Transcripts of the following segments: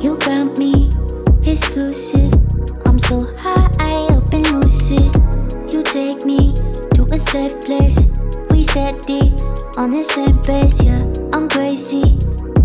You got me exclusive. I'm so high up and lucid. You take me to a safe place. We steady on the same pace, yeah. I'm crazy,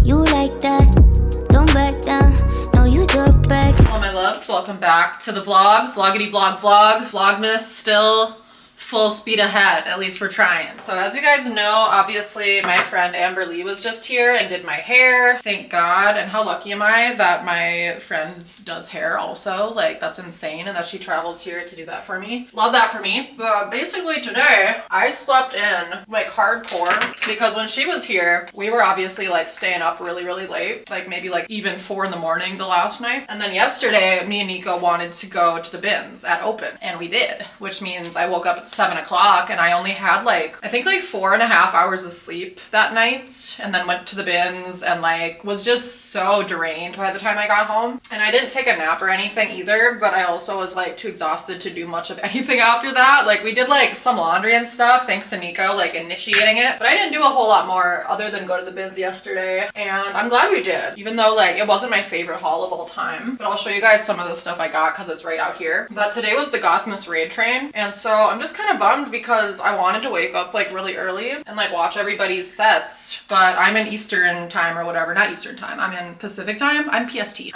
you like that. Don't back down, no you talk back. Hello my loves, welcome back to the vlog. Vloggity vlog vlog. Vlogmas still full speed ahead, at least we're trying. So as you guys know, obviously my friend Amber Lee was just here and did my hair. Thank God. And how lucky am I that my friend does hair also. Like, that's insane, and that she travels here to do that for me. Love that for me. But basically today I slept in like hardcore because when she was here we were obviously like staying up really late, like maybe like even 4 in the morning the last night. And then yesterday me and Niko wanted to go to the bins at Open, and we did, which means I woke up at 7 o'clock and I only had like, I think like 4.5 hours of sleep that night, and then went to the bins and like was just so drained by the time I got home. And I didn't take a nap or anything either, but I also was like too exhausted to do much of anything after that. Like we did like some laundry and stuff thanks to Niko like initiating it, but I didn't do a whole lot more other than go to the bins yesterday, and I'm glad we did, even though like it wasn't my favorite haul of all time. But I'll show you guys some of the stuff I got because it's right out here. But today was the Gothmas raid train, and so I'm just kind of bummed because I wanted to wake up like really early and like watch everybody's sets, but I'm in Eastern time or whatever. Not Eastern time, I'm in Pacific time. I'm PST.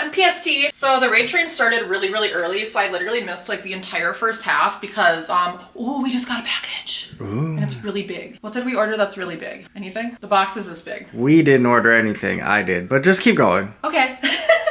So the raid train started really early, so I literally missed like the entire first half because oh, we just got a package. Ooh. And it's really big. What did we order that's really big? Anything? The box is this big. We didn't order anything. I did, but just keep going. Okay.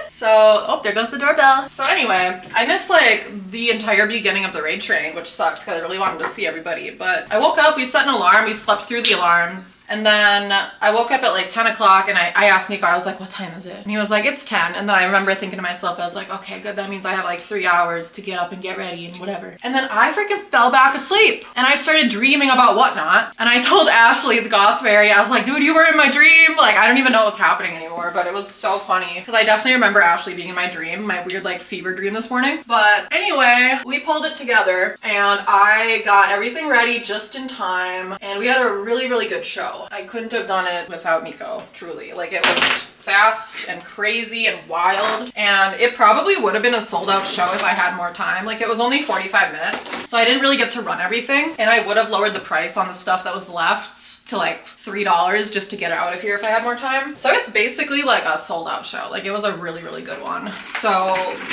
So, oh, there goes the doorbell. So anyway, I missed like the entire beginning of the raid train, which sucks because I really wanted to see everybody. But I woke up, we set an alarm, we slept through the alarms, and then I woke up at like 10 o'clock and I asked Niko, I was like, what time is it? And he was like, it's 10. And then I remember thinking to myself, I was like, okay, good, that means I have like 3 hours to get up and get ready and whatever. And then I freaking fell back asleep and I started dreaming about whatnot. And I told Ashley, the goth fairy, I was like, dude, you were in my dream. Like, I don't even know what's happening anymore, but it was so funny because I definitely remember Ashley being in my dream, my weird like fever dream this morning. But anyway, we pulled it together and I got everything ready just in time, and we had a really good show. I couldn't have done it without Niko, truly. Like, it was fast and crazy and wild, and it probably would have been a sold out show if I had more time. Like, it was only 45 minutes, so I didn't really get to run everything, and I would have lowered the price on the stuff that was left to like $3 just to get it out of here if I had more time. So it's basically like a sold out show. Like, it was a really good one. So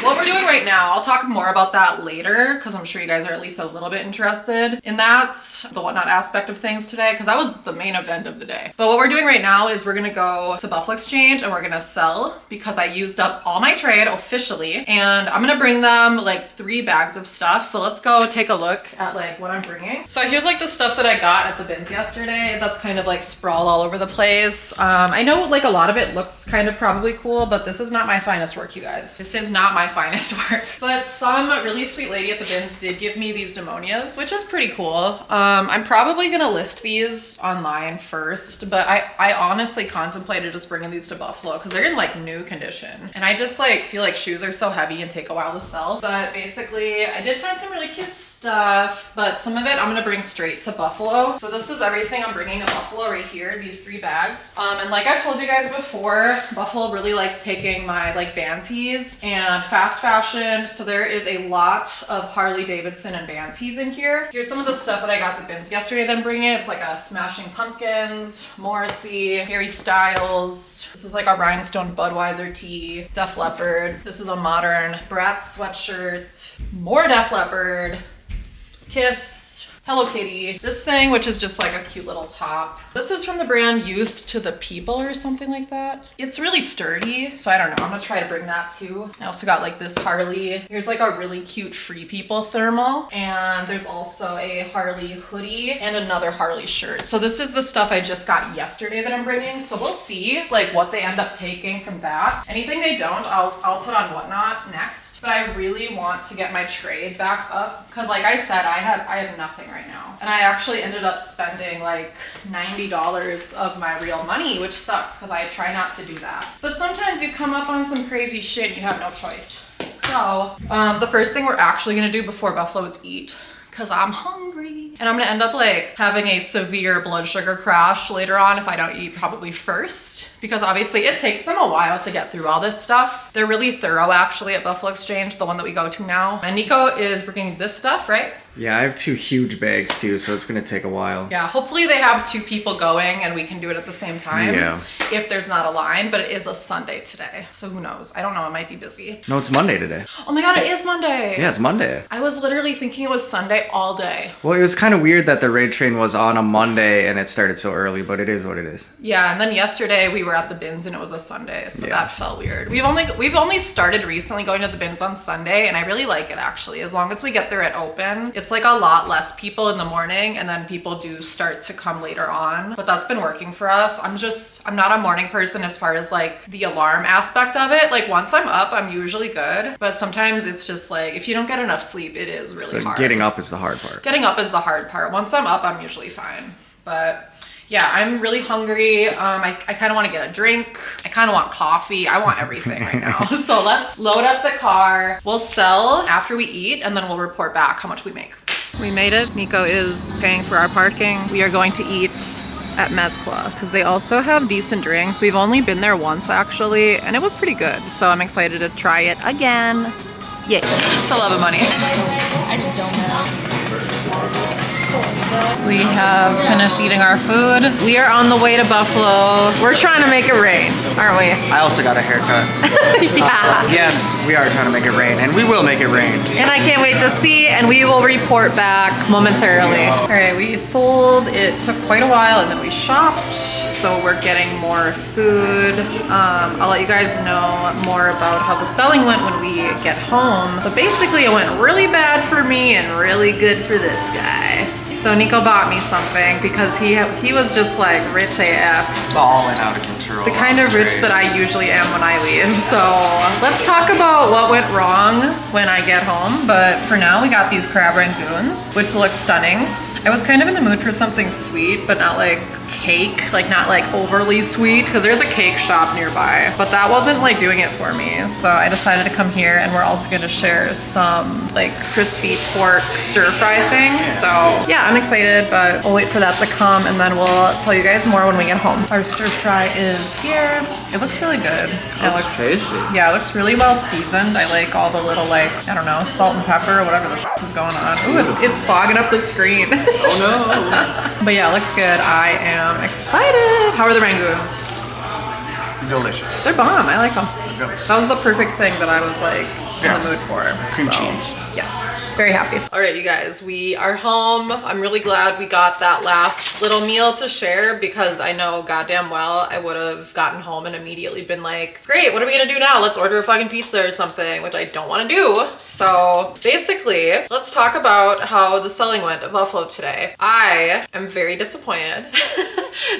what we're doing right now, I'll talk more about that later because I'm sure you guys are at least a little bit interested in that, the whatnot aspect of things today, because that was the main event of the day. But what we're doing right now is we're gonna go to Buffalo Exchange and we're gonna sell because I used up all my trade officially, and I'm gonna bring them like 3 bags of stuff. So let's go take a look at like what I'm bringing. So here's like the stuff that I got at the bins yesterday. That's kind of like sprawled all over the place. I know like a lot of it looks kind of probably cool, but this is not my finest work, you guys. This is not my finest work. But some really sweet lady at the bins did give me these demonias, which is pretty cool. I'm probably gonna list these online first, but I honestly contemplated just bringing these to Buffalo because they're in like new condition. And I just like feel like shoes are so heavy and take a while to sell. But basically I did find some really cute stuff, but some of it I'm gonna bring straight to Buffalo. So this is everything I'm bringing to Buffalo right here, these 3 bags. And like I've told you guys before, Buffalo really likes taking my like band tees and fast fashion. So there is a lot of Harley Davidson and band tees in here. Here's some of the stuff that I got at the bins yesterday that I'm bringing. It's like a Smashing Pumpkins, Morrissey, Harry Styles. This is like a rhinestone Budweiser tee, Def Leppard. This is a modern Bratz sweatshirt, more Def Leppard, Kiss, Hello Kitty. This thing, which is just like a cute little top. This is from the brand Youth to the People or something like that. It's really sturdy, so I don't know. I'm gonna try to bring that too. I also got like this Harley. Here's like a really cute Free People thermal. And there's also a Harley hoodie and another Harley shirt. So this is the stuff I just got yesterday that I'm bringing. So we'll see like what they end up taking from that. Anything they don't, I'll put on Whatnot next. But I really want to get my trade back up because like I said, I have nothing right now. And I actually ended up spending like $90 of my real money, which sucks because I try not to do that. But sometimes you come up on some crazy shit and you have no choice. So the first thing we're actually gonna do before Buffalo is eat because I'm hungry. And I'm gonna end up like having a severe blood sugar crash later on if I don't eat probably first, because obviously it takes them a while to get through all this stuff. They're really thorough actually at Buffalo Exchange, the one that we go to now. And Niko is bringing this stuff, right? Yeah, I have 2 huge bags too, so it's gonna take a while. Yeah, hopefully they have 2 people going and we can do it at the same time. Yeah. If there's not a line, but it is a Sunday today. So who knows? I don't know, it might be busy. No, it's Monday today. Oh my God, it is Monday. Yeah, it's Monday. I was literally thinking it was Sunday all day. Well, it was kind of weird that the raid train was on a Monday and it started so early, but it is what it is. Yeah, and then yesterday we were at the bins and it was a Sunday, so Yeah. that felt weird. We've only started recently going to the bins on Sunday, and I really like it actually. As long as we get there at open, it's like a lot less people in the morning, and then people do start to come later on. But that's been working for us. I'm not a morning person as far as like the alarm aspect of it. Like once I'm up, I'm usually good, but sometimes it's just like if you don't get enough sleep, it is really hard. Getting up is the hard part. Getting up is the hard part. Once I'm up, I'm usually fine. But yeah, I'm really hungry. I kind of want to get a drink. I kind of want coffee. I want everything right now. So let's load up the car. We'll sell after we eat, and then we'll report back how much we make. We made it. Niko is paying for our parking. We are going to eat at Mezcla because they also have decent drinks. We've only been there once actually, and it was pretty good. So I'm excited to try it again. Yay. It's a love of money. I just don't know. We have finished eating our food. We are on the way to Buffalo. We're trying to make it rain, aren't we? I also got a haircut. Yeah. Yes, we are trying to make it rain, and we will make it rain. And I can't wait to see, and we will report back momentarily. All right, we sold. It took quite a while, and then we shopped. So we're getting more food. I'll let you guys know more about how the selling went when we get home. But basically, it went really bad for me and really good for this guy. So Niko bought me something because he was just like rich AF. Balling out of control. The kind of rich that I usually am when I leave. So let's talk about what went wrong when I get home. But for now, we got these crab rangoons, which look stunning. I was kind of in the mood for something sweet, but not like cake, like not like overly sweet, because there's a cake shop nearby, but that wasn't like doing it for me. So I decided to come here, and we're also going to share some like crispy pork stir fry thing. So yeah, I'm excited, but we'll wait for that to come, and then we'll tell you guys more when we get home. Our stir fry is here. It looks really good. It looks tasty. Yeah, it looks really well seasoned. I like all the little like, I don't know, salt and pepper or whatever the f is going on. Ooh, it's fogging up the screen. Oh no. But yeah, it looks good. I am excited. How are the rangoons? Delicious. They're bomb. I like them. That was the perfect thing that I was like in the mood for. Cream cheese. Yes, very happy. All right, you guys, we are home. I'm really glad we got that last little meal to share, because I know goddamn well I would have gotten home and immediately been like, great, what are we gonna do now? Let's order a fucking pizza or something, which I don't want to do. So basically, let's talk about how the selling went at Buffalo today. I am very disappointed.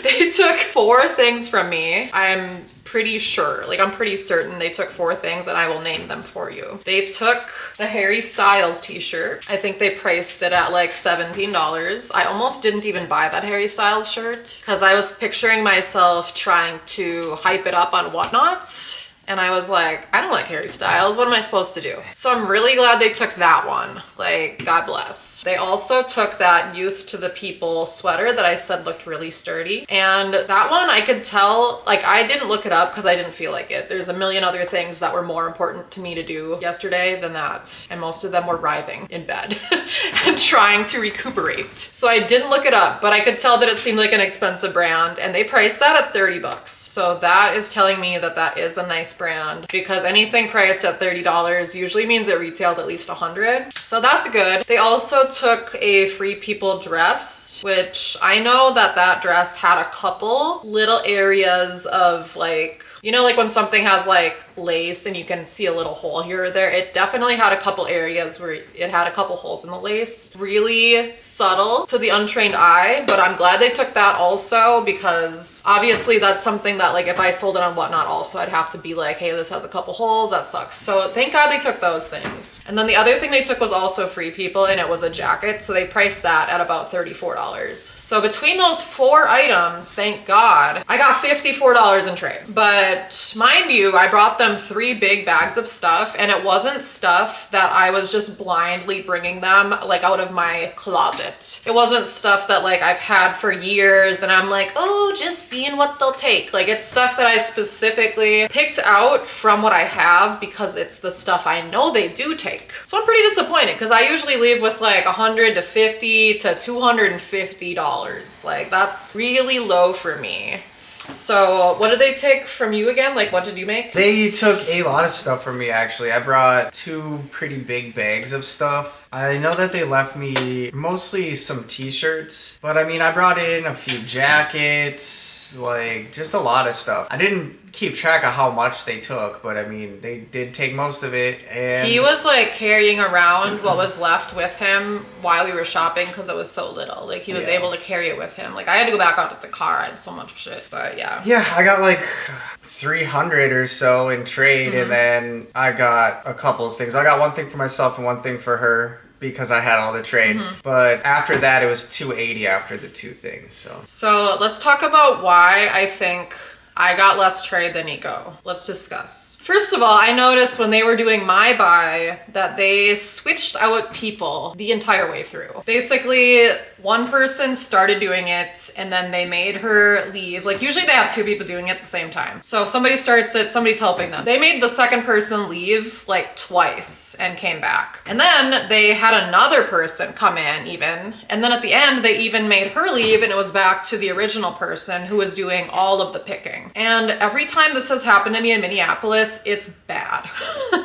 They took 4 things from me. I'm pretty sure, like I'm pretty certain they took 4 things, and I will name them for you. They took the Harry Styles t-shirt. I think they priced it at like $17. I almost didn't even buy that Harry Styles shirt because I was picturing myself trying to hype it up on Whatnot. And I was like, I don't like Harry Styles. What am I supposed to do? So I'm really glad they took that one. Like, God bless. They also took that Youth to the People sweater that I said looked really sturdy. And that one I could tell, like I didn't look it up because I didn't feel like it. There's a million other things that were more important to me to do yesterday than that. And most of them were writhing in bed and trying to recuperate. So I didn't look it up, but I could tell that it seemed like an expensive brand, and they priced that at $30. So that is telling me that that is a nice brand, because anything priced at $30 usually means it retailed at least $100. So that's good. They also took a Free People dress, which I know that that dress had a couple little areas of like, you know, like when something has like lace and you can see a little hole here or there, it definitely had a couple areas where it had a couple holes in the lace. Really subtle to the untrained eye, but I'm glad they took that also, because obviously that's something that like if I sold it on Whatnot also, I'd have to be like, hey, this has a couple holes, that sucks. So thank God they took those things. And then the other thing they took was also Free People, and it was a jacket. So they priced that at about $34. So between those 4 items, thank God, I got $54 in trade. But mind you, I brought them them 3 big bags of stuff, and it wasn't stuff that I was just blindly bringing them like out of my closet. It wasn't stuff that like I've had for years and I'm like, oh, just seeing what they'll take. Like it's stuff that I specifically picked out from what I have because it's the stuff I know they do take. So I'm pretty disappointed because I usually leave with like $150 to $250. Like that's really low for me. So what did they take from you again? Like what did you make? They took a lot of stuff from me actually. I brought 2 pretty big bags of stuff. I know that they left me mostly some t-shirts, but I mean, I brought in a few jackets, like just a lot of stuff. I didn't keep track of how much they took, but I mean, they did take most of it. And he was like carrying around what was left with him while we were shopping because it was so little. Like he was able to carry it with him. Like I had to go back out to the car. I had so much shit, but yeah. Yeah, I got like 300 or so in trade, and then I got a couple of things. I got one thing for myself and one thing for her, because I had all the trade. But after that, it was 280 after the 2 things. So let's talk about why I think I got less trade than Niko. Let's discuss. First of all, I noticed when they were doing my buy that they switched out people the entire way through. Basically, one person started doing it and then they made her leave. Like usually they have 2 people doing it at the same time. So if somebody starts it, somebody's helping them. They made the second person leave like twice and came back. And then they had another person come in even. And then at the end, they even made her leave and it was back to the original person who was doing all of the picking. And every time this has happened to me in Minneapolis, it's bad.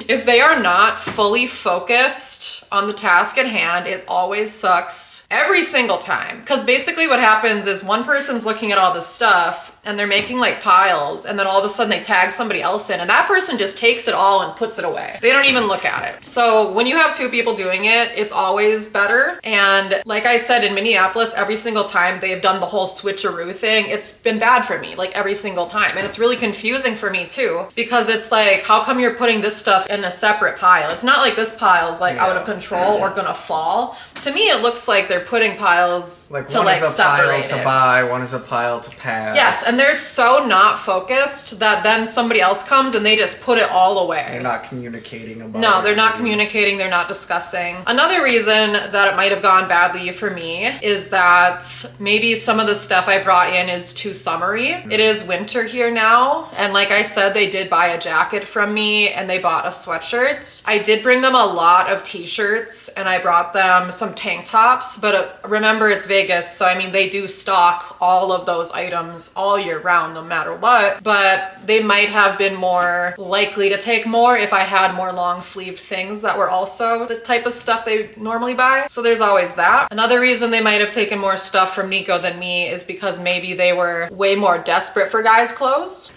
If they are not fully focused on the task at hand, it always sucks every single time. Because basically what happens is one person's looking at all this stuff and they're making like piles, and then all of a sudden they tag somebody else in and that person just takes it all and puts it away. They don't even look at it. So when you have 2 people doing it, it's always better. And like I said, in Minneapolis, every single time they've done the whole switcheroo thing, it's been bad for me, like every single time. And it's really confusing for me too, because it's like, how come you're putting this stuff in a separate pile? It's not like this pile's like out of control or gonna fall. To me, it looks like they're putting piles like to one like is a separate pile to it. buy, one is a pile to pass. Yes, and they're so not focused that then somebody else comes and they just put it all away. They're not communicating about it. No, they're not communicating, they're not discussing. Another reason that it might have gone badly for me is that maybe some of the stuff I brought in is too summery. It is winter here now, and like I said, they did buy a jacket from me and they bought a sweatshirt. I did bring them a lot of t-shirts and I brought them some tank tops, but remember it's Vegas, so I mean they do stock all of those items all year round no matter what, but they might have been more likely to take more if I had more long sleeved things that were also the type of stuff they normally buy. So there's always that. Another reason they might have taken more stuff from Niko than me is because maybe they were way more desperate for guys' clothes.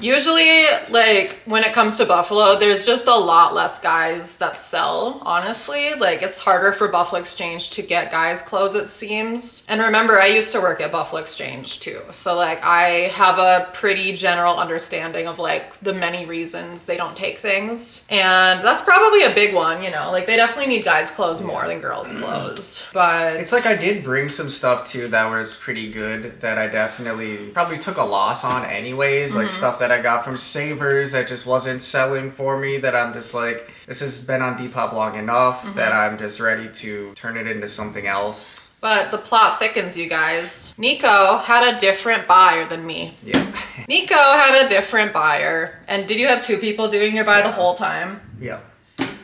Usually, like, when it comes to Buffalo, there's just a lot less guys that sell, honestly. Like, it's harder for Buffalo Exchange to get guys' clothes, it seems. And remember, I used to work at Buffalo Exchange, too. So, like, I have a pretty general understanding of, like, the many reasons they don't take things. And that's probably a big one, you know? Like, they definitely need guys' clothes more than girls' clothes. But it's like I did bring some stuff, too, that was pretty good that I definitely probably took a loss on anyways. Like, stuff that I got from Savers that just wasn't selling for me, that I'm just like, this has been on Depop long enough that I'm just ready to turn it into something else. But the plot thickens, you guys. Niko had a different buyer than me. Yeah. Niko had a different buyer. And did you have 2 people doing your buy the whole time? Yeah.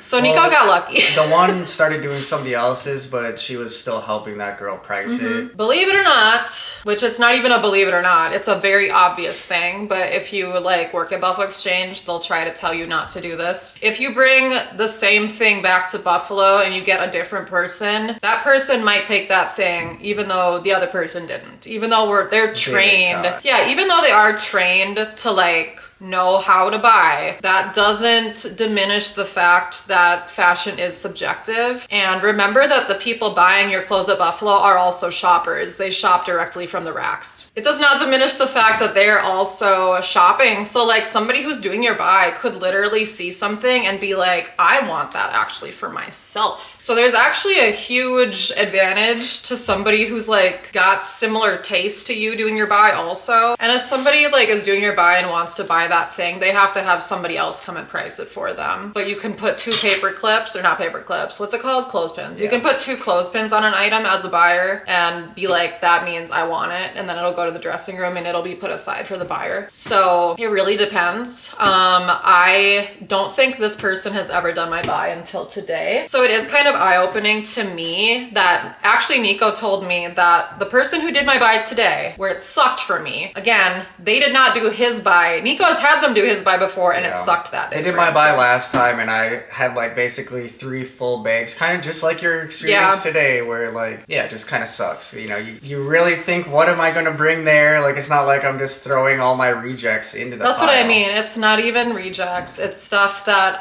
So Niko got lucky. The one started doing somebody else's, but she was still helping that girl price it. Believe it or not, which it's not even a believe it or not, it's a very obvious thing, but if you like work at Buffalo Exchange, they'll try to tell you not to do this. If you bring the same thing back to Buffalo and you get a different person, that person might take that thing even though the other person didn't. Even though they're trained. Yeah, even though they are trained to like know how to buy, that doesn't diminish the fact that fashion is subjective. And remember that the people buying your clothes at Buffalo are also shoppers. They shop directly from the racks. It does not diminish the fact that they're also shopping. So like somebody who's doing your buy could literally see something and be like, I want that actually for myself. So there's actually a huge advantage to somebody who's like got similar taste to you doing your buy also. And if somebody like is doing your buy and wants to buy buy that thing, they have to have somebody else come and price it for them. But you can put 2 paper clips, or not paper clips, what's it called? Clothespins. You can put 2 clothespins on an item as a buyer and be like, that means I want it. And then it'll go to the dressing room and it'll be put aside for the buyer. So it really depends. I don't think this person has ever done my buy until today. So it is kind of eye-opening to me that actually Niko told me that the person who did my buy today, where it sucked for me, again, they did not do his buy. Niko has had them do his buy before and it sucked that day. They did my buy last time and I had like basically 3 full bags, kind of just like your experience today, where like, it just kind of sucks. You know, you really think, what am I going to bring there? Like, it's not like I'm just throwing all my rejects into the That's pile. what I mean. It's not even rejects. It's stuff that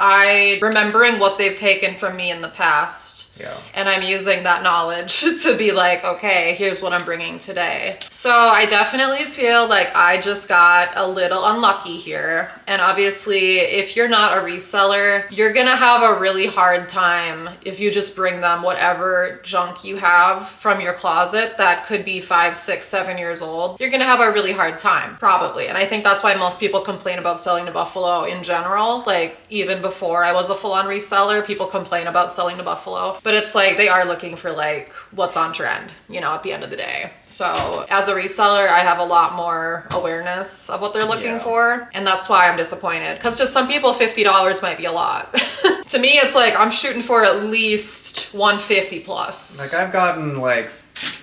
remembering what they've taken from me in the past. Yeah. And I'm using that knowledge to be like, okay, here's what I'm bringing today. So I definitely feel like I just got a little unlucky here. And obviously, if you're not a reseller, you're gonna have a really hard time if you just bring them whatever junk you have from your closet that could be 5, 6, 7 years old. You're gonna have a really hard time, probably. And I think that's why most people complain about selling to Buffalo in general. Like, even before I was a full-on reseller, people complain about selling to Buffalo. But it's like they are looking for like what's on trend, you know, at the end of the day. So as a reseller, I have a lot more awareness of what they're looking for. And that's why I'm disappointed. Because to some people, $50 might be a lot. To me, it's like I'm shooting for at least $150 plus. Like I've gotten like,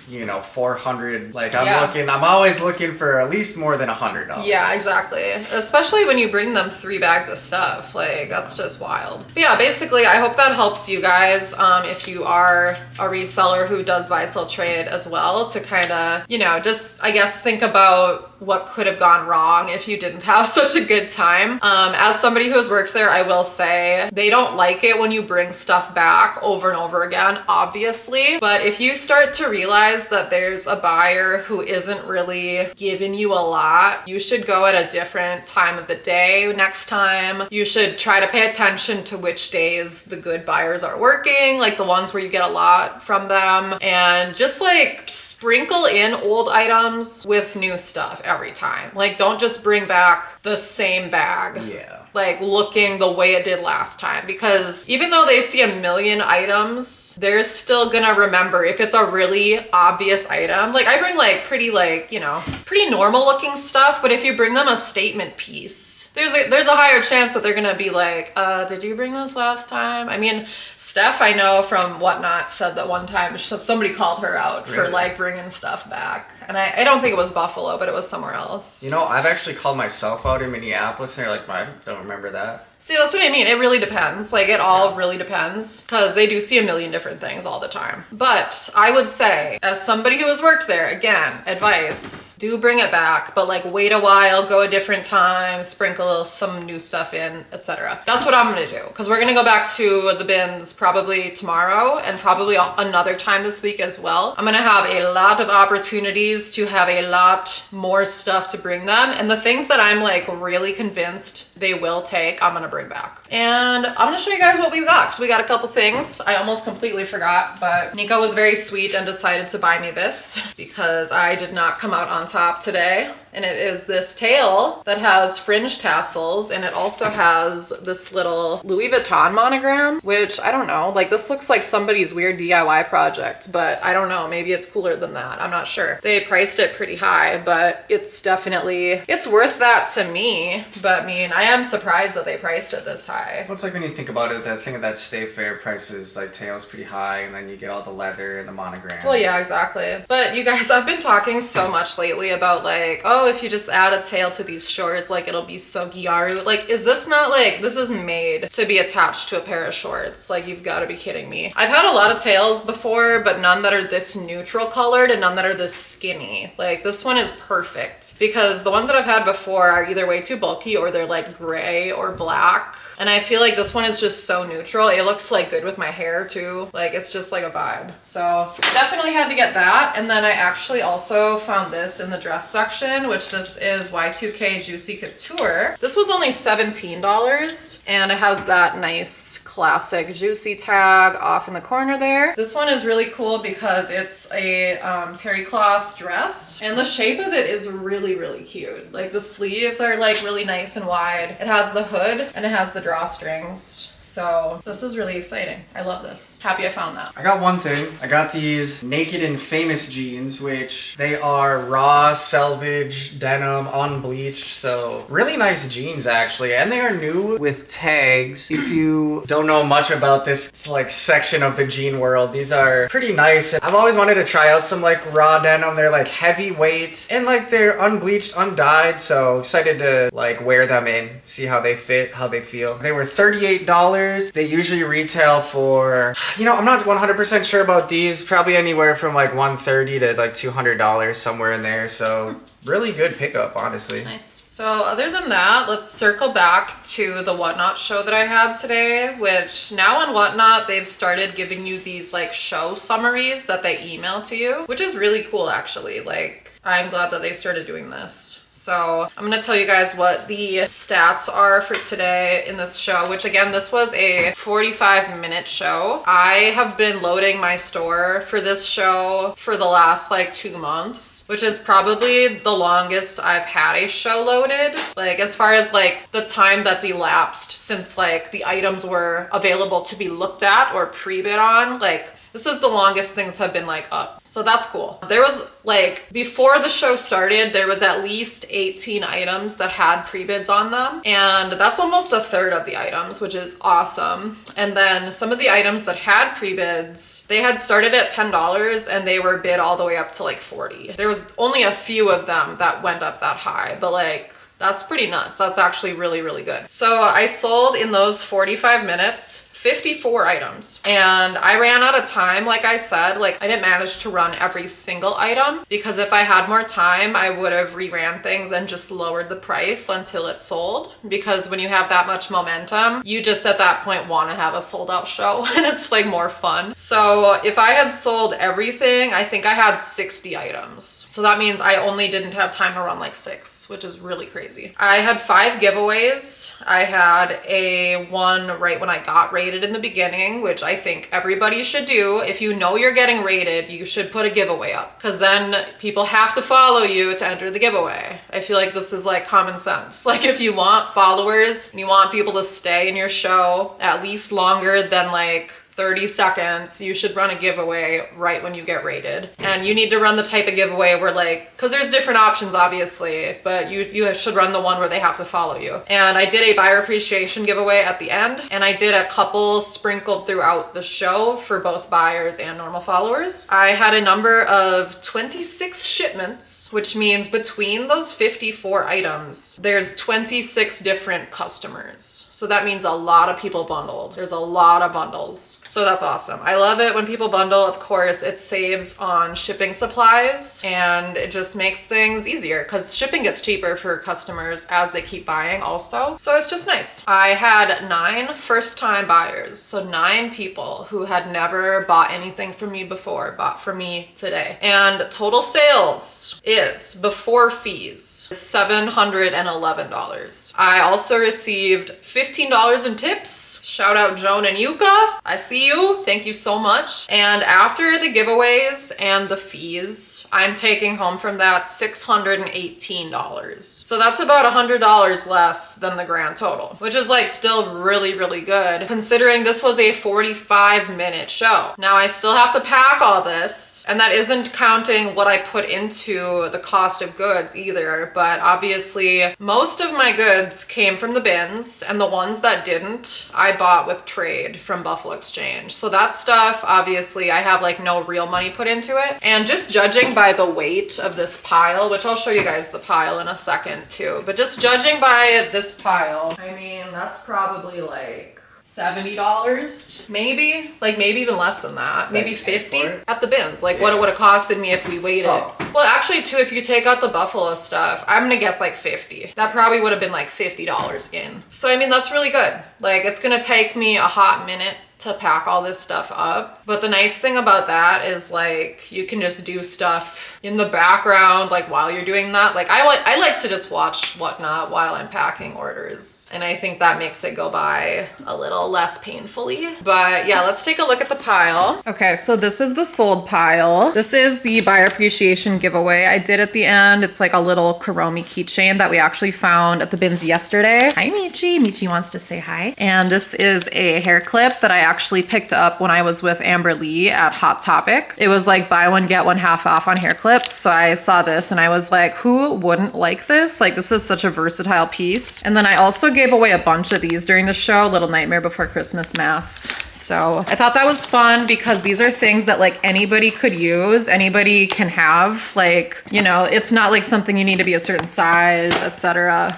you know, 400, like I'm always looking for at least more than $100. Yeah, exactly. Especially when you bring them 3 bags of stuff, like that's just wild. But yeah, basically I hope that helps you guys if you are a reseller who does buy, sell, trade as well, to kind of, you know, just I guess think about what could have gone wrong if you didn't have such a good time. As somebody who has worked there, I will say they don't like it when you bring stuff back over and over again, obviously. But if you start to realize that there's a buyer who isn't really giving you a lot, you should go at a different time of the day next time. You should try to pay attention to which days the good buyers are working, like the ones where you get a lot from them, and just like sprinkle in old items with new stuff every time. Like, don't just bring back the same bag. Yeah. Like looking the way it did last time, because even though they see a million items, they're still gonna remember if it's a really obvious item. Like I bring like pretty like, you know, pretty normal looking stuff, but if you bring them a statement piece, there's a higher chance that they're gonna be like, did you bring this last time? I mean, Steph, I know from Whatnot, said that one time somebody called her out for like bringing stuff back. And I don't think it was Buffalo, but it was somewhere else. You know, I've actually called myself out in Minneapolis and they're like, I don't remember that. See, that's what I mean. It really depends. Like, it all really depends, because they do see a million different things all the time. But I would say, as somebody who has worked there, again, advice, do bring it back, but like wait a while, go a different time, sprinkle some new stuff in, etc. That's what I'm gonna do, because we're gonna go back to the bins probably tomorrow and probably another time this week as well. I'm gonna have a lot of opportunities to have a lot more stuff to bring them, and the things that I'm like really convinced they will take, I'm gonna bring back. And I'm gonna show you guys what we got, because we got a couple things. I almost completely forgot, but Niko was very sweet and decided to buy me this because I did not come out on top today. And it is this tail that has fringe tassels, and it also has this little Louis Vuitton monogram, which I don't know, like this looks like somebody's weird DIY project, but I don't know, maybe it's cooler than that. I'm not sure. They priced it pretty high, but it's definitely, it's worth that to me. But I mean, I am surprised that they priced it this high. Well, it's like when you think about it, the thing of that Stay Fair prices, like tail's pretty high, and then you get all the leather and the monogram. Well, yeah, exactly. But you guys, I've been talking so much lately about like, oh, if you just add a tail to these shorts, like it'll be so gyaru. Like, is this not like, this is made to be attached to a pair of shorts? Like, you've got to be kidding me. I've had a lot of tails before, but none that are this neutral colored and none that are this skinny. Like, this one is perfect, because the ones that I've had before are either way too bulky or they're like gray or black. And I feel like this one is just so neutral. It looks like good with my hair too. Like, it's just like a vibe. So definitely had to get that. And then I actually also found this in the dress section, which this is Y2K Juicy Couture. This was only $17, and it has that nice classic Juicy tag off in the corner there. This one is really cool because it's a terry cloth dress, and the shape of it is really, really cute. Like the sleeves are like really nice and wide. It has the hood and it has the drawstrings. So this is really exciting. I love this. Happy I found that. I got one thing. I got these Naked and Famous jeans, which they are raw, selvage, denim, unbleached. So really nice jeans actually. And they are new with tags. If you don't know much about this like section of the jean world, these are pretty nice. I've always wanted to try out some like raw denim. They're like heavyweight and like they're unbleached, undyed. So excited to like wear them in, see how they fit, how they feel. They were $38. They usually retail for, you know, I'm not 100% sure about these, probably anywhere from like $130 to like $200, somewhere in there. So really good pickup, honestly. Nice. So other than that, let's circle back to the Whatnot show that I had today, which now on Whatnot, they've started giving you these like show summaries that they email to you, which is really cool actually. Like, I'm glad that they started doing this. So I'm gonna tell you guys what the stats are for today in this show, which again, this was a 45-minute show. I have been loading my store for this show for the last like 2 months, which is probably the longest I've had a show loaded. Like as far as like the time that's elapsed since like the items were available to be looked at or pre-bid on, like this is the longest things have been like up. So that's cool. There was like, before the show started, there was at least 18 items that had pre-bids on them. And that's almost a third of the items, which is awesome. And then some of the items that had pre-bids, they had started at $10 and they were bid all the way up to like 40. There was only a few of them that went up that high, but like, that's pretty nuts. That's actually really, really good. So I sold in those 45 minutes 54 items, and I ran out of time. Like I said, like I didn't manage to run every single item because if I had more time, I would have reran things and just lowered the price until it sold, because when you have that much momentum, you just at that point want to have a sold out show and it's like more fun. So if I had sold everything, I think I had 60 items. So that means I only didn't have time to run like 6, which is really crazy. I had 5 giveaways. I had a one right when I got rated in the beginning, which I think everybody should do. If you know you're getting rated, you should put a giveaway up, because then people have to follow you to enter the giveaway. I feel like this is like common sense. Like if you want followers and you want people to stay in your show at least longer than like 30 seconds, you should run a giveaway right when you get rated. And you need to run the type of giveaway where like, because there's different options obviously, but you should run the one where they have to follow you. And I did a buyer appreciation giveaway at the end, and I did a couple sprinkled throughout the show for both buyers and normal followers. I had a number of 26 shipments, which means between those 54 items, there's 26 different customers. So that means a lot of people bundled. There's a lot of bundles. So that's awesome. I love it when people bundle. Of course, it saves on shipping supplies and it just makes things easier because shipping gets cheaper for customers as they keep buying also. So it's just nice. I had 9 first-time buyers. So 9 people who had never bought anything from me before bought from me today. And total sales is, before fees, $711. I also received $15 in tips. Shout out Joan and Yuka. I see you. Thank you so much. And after the giveaways and the fees, I'm taking home from that $618. So that's about $100 less than the grand total, which is like still really, really good considering this was a 45-minute show. Now I still have to pack all this, and that isn't counting what I put into the cost of goods either, but obviously most of my goods came from the bins, and the ones that didn't, I bought with trade from Buffalo Exchange. So that stuff, obviously I have like no real money put into it. And just judging by the weight of this pile, which I'll show you guys the pile in a second too, but just judging by this pile, I mean, that's probably like $70, maybe, like maybe even less than that, maybe 50 at the bins. Like what it would have costed me if we waited. Well, actually too, if you take out the Buffalo stuff, I'm gonna guess like 50. That probably would have been like $50 in. So I mean, that's really good. Like it's gonna take me a hot minute to pack all this stuff up. But the nice thing about that is like you can just do stuff in the background like while you're doing that. Like I like to just watch whatnot while I'm packing orders, and I think that makes it go by a little less painfully. But yeah, let's take a look at the pile. Okay, so this is the sold pile. This is the buyer appreciation giveaway I did at the end. It's like a little Kuromi keychain that we actually found at the bins yesterday. Hi Michi. Michi wants to say hi. And this is a hair clip that I actually picked up when I was with Amber Lee at Hot Topic. It was like buy one get one half off on hair clips. So I saw this and I was like, who wouldn't like this? Like this is such a versatile piece. And then I also gave away a bunch of these during the show, Little Nightmare Before Christmas masks. So I thought that was fun because these are things that like anybody could use, anybody can have. Like, you know, it's not like something you need to be a certain size, etc.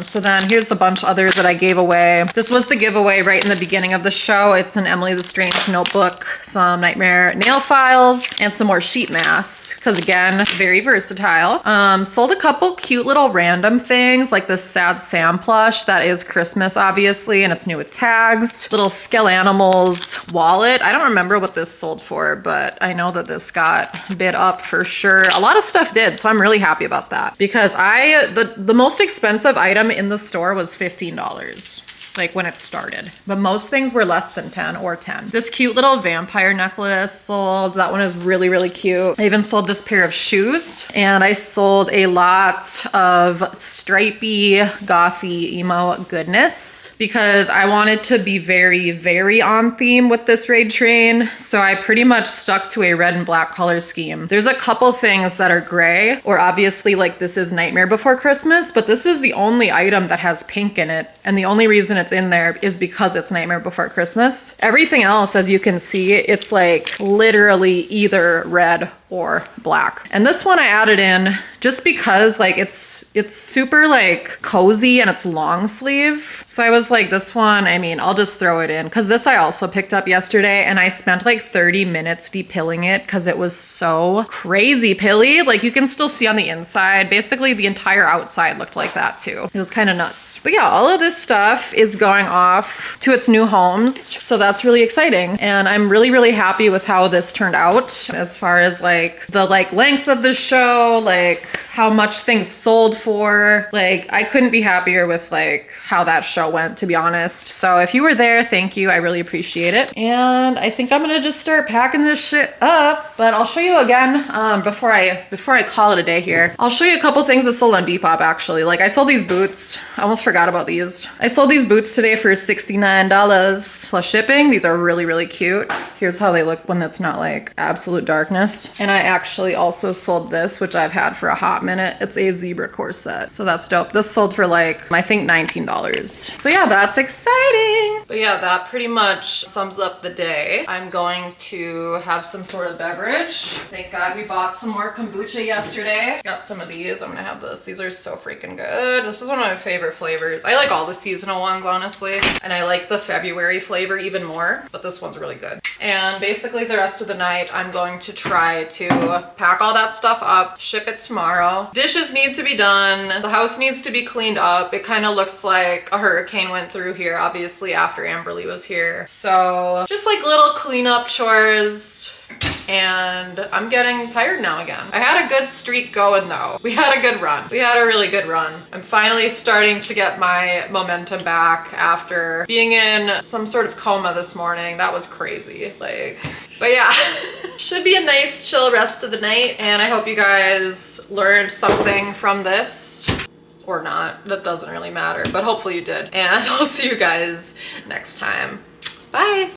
So then here's a bunch of others that I gave away. This was the giveaway right in the beginning of the show. It's an Emily the Strange notebook, some Nightmare nail files, and some more sheet masks. Because again, very versatile. Sold a couple cute little random things like this Sad Sam plush that is Christmas, obviously, and it's new with tags. Little Skell Animals wallet. I don't remember what this sold for, but I know that this got bid up for sure. A lot of stuff did, so I'm really happy about that because the most expensive item in the store was $15. Like when it started, but most things were less than 10 or 10. This cute little vampire necklace sold. That one is really, really cute. I even sold this pair of shoes, and I sold a lot of stripy, gothy, emo goodness because I wanted to be very, very on theme with this raid train. So I pretty much stuck to a red and black color scheme. There's a couple things that are gray, or obviously like this is Nightmare Before Christmas, but this is the only item that has pink in it. And the only reason it's in there is because it's Nightmare Before Christmas. Everything else, as you can see, it's like literally either red or black. And this one I added in just because like it's super like cozy and it's long sleeve. So I was like, this one, I mean, I'll just throw it in because this I also picked up yesterday and I spent like 30 minutes depilling it because it was so crazy pilly. Like you can still see on the inside, basically the entire outside looked like that too. It was kind of nuts. But yeah, all of this stuff is going off to its new homes. So that's really exciting. And I'm really, really happy with how this turned out as far as like the length of the show, like how much things sold for. Like I couldn't be happier with like how that show went, to be honest. So if you were there, thank you. I really appreciate it. And I think I'm gonna just start packing this shit up, but I'll show you again before I call it a day here. I'll show you a couple things that sold on Depop actually. Like I sold these boots. I almost forgot about these. I sold these boots today for $69 plus shipping. These are really, really cute. Here's how they look when it's not like absolute darkness. And I actually also sold this, which I've had for a hot minute. It's a zebra corset, so that's dope. This sold for like, I think $19. So yeah, that's exciting. But yeah, that pretty much sums up the day. I'm going to have some sort of beverage. Thank God we bought some more kombucha yesterday. Got some of these. I'm gonna have this. These are so freaking good. This is one of my favorite flavors. I like all the seasonal ones, honestly. And I like the February flavor even more, but this one's really good. And basically the rest of the night, I'm going to try to pack all that stuff up, ship it tomorrow. Dishes need to be done. The house needs to be cleaned up. It kind of looks like a hurricane went through here, obviously, after Amberly was here. So just like little cleanup chores. And I'm getting tired now again. I had a good streak going though. We had a good run. We had a really good run. I'm finally starting to get my momentum back after being in some sort of coma this morning. That was crazy. But yeah, should be a nice chill rest of the night. And I hope you guys learned something from this. Or not, that doesn't really matter, but hopefully you did. And I'll see you guys next time. Bye.